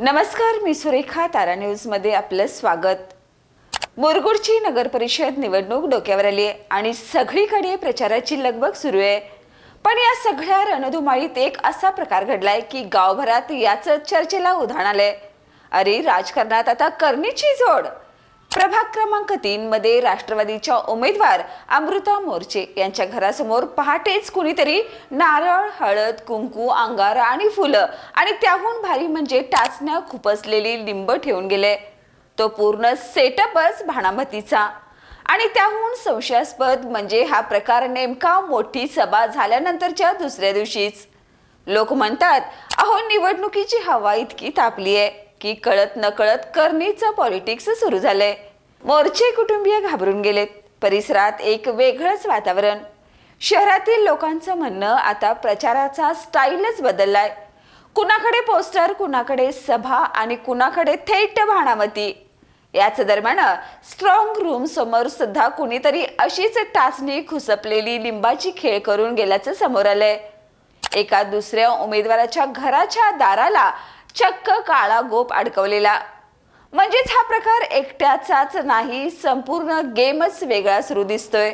नमस्कार, मी सुरेखा. तारा न्यूज मध्ये आपलं स्वागत. मुरगुडची नगर परिषद निवडणूक डोक्यावर आली आहे आणि सगळीकडे प्रचाराची लगबग सुरू आहे. पण या सगळ्या रणधुमाळीत एक असा प्रकार घडलाय की गावभरात याच चर्चेला उधाण आलंय. अरे, राजकारणात आता करणीची जोड. प्रभाग क्रमांक 3 मध्ये राष्ट्रवादीच्या उमेदवार अमृता मोर्चे यांच्या घरासमोर पहाटेच कुणीतरी नारळ, हळद, कुंकू, अंगार आणि फुलं आणि त्याहून भारी म्हणजे टाचण्या खुपसलेली लिंब ठेवून गेले. तो पूर्ण सेटअपच भाणामतीचा. आणि त्याहून संशयास्पद म्हणजे हा प्रकार नेमका मोठी सभा झाल्यानंतरच्या दुसऱ्या दिवशीच. लोक म्हणतात, अहो, निवडणुकीची हवा इतकी तापली आहे की कळत नकळत करणीचं पॉलिटिक्स सुरू झालंय. मोर्चे कुटुंबीय घाबरून गेलेत. परिसरात एक वेगळंच वातावरण. शहरातील लोकांचं म्हणणं, आता प्रचाराचा स्टाईलच बदललाय. कुणाकडे पोस्टर, कुणाकडे सभा आणि कुणाकडे थेट भाणामती. याच दरम्यान स्ट्रॉंग रूम समोर सुद्धा कुणीतरी अशीच टाचणी खुसपलेली लिंबाची खेळ करून गेल्याचं समोर आलंय. एका दुसऱ्या उमेदवाराच्या घराच्या दाराला चक्क काळा गोप अडकवलेला. म्हणजेच हा प्रकार एकट्याचाच नाही, संपूर्ण गेमच वेगळा सुरू दिसतोय.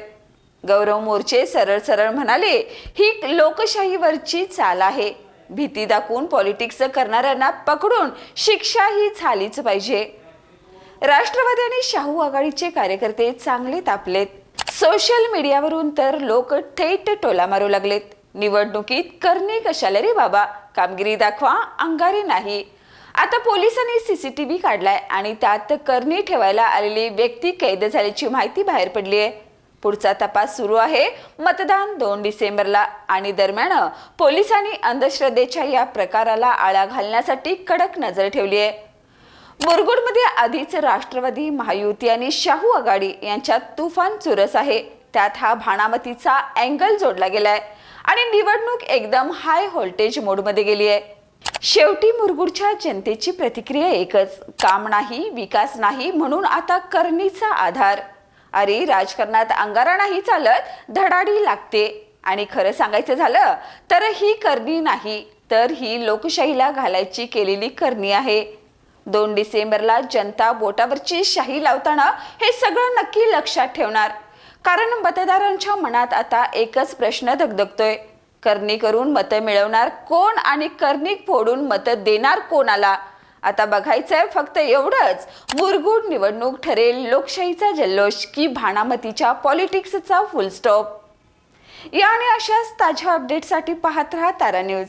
गौरव मोर्चे सरळ सरळ म्हणाले, ही लोकशाहीवरची चाल आहे. भीती दाखवून पॉलिटिक्स करणाऱ्यांना पकडून शिक्षा ही झालीच पाहिजे. राष्ट्रवादी आणि शाहू आघाडीचे कार्यकर्ते चांगले तापलेत. सोशल मीडियावरून तर लोक थेट टोला मारू लागलेत. निवडणुकीत करणी कशाला रे बाबा, कामगिरी दाखवा, अंगारी नाही. आता पोलिसांनी सीसीटीव्ही काढलाय आणि त्यात करणी ठेवायला आलेली व्यक्ती कैद झाल्याची माहिती बाहेर पडली आहे. पुढचा तपास सुरू आहे. मतदान 2 डिसेंबरला आणि दरम्यान पोलिसांनी अंधश्रद्धेच्या या प्रकाराला आळा घालण्यासाठी कडक नजर ठेवली आहे. मुरगुडमध्ये आधीच राष्ट्रवादी, महायुती आणि शाहू आघाडी यांच्यात तुफान चुरस आहे. त्यात हा भाणामतीचा अँगल जोडला गेलाय आणि निवडणूक एकदम हाय व्होल्टेज मोडमध्ये गेली आहे. शेवटी मुरगुडच्या जनतेची प्रतिक्रिया एकच, काम नाही, विकास नाही, म्हणून आता करणीचा आधार. अरे, राजकारणात अंगारा नाही चालत, धडाडी लागते. आणि खरं सांगायचं झालं तर ही करणी नाही, तर ही लोकशाहीला घालायची केलेली करणी आहे. 2 डिसेंबरला जनता बोटावरची शाही लावताना हे सगळं नक्की लक्षात ठेवणार. कारण मतदारांच्या मनात आता एकच प्रश्न धगधगतोय, करणी करून मतं मिळवणार कोण आणि करणी फोडून मतं देणार कोणाला. आता बघायचंय फक्त एवढंच, मुरगुड निवडणूक ठरेल लोकशाहीचा जल्लोष की भाणामतीच्या पॉलिटिक्सचा फुल स्टॉप. या आणि अशाच ताज्या अपडेटसाठी पाहत राहा तारा न्यूज.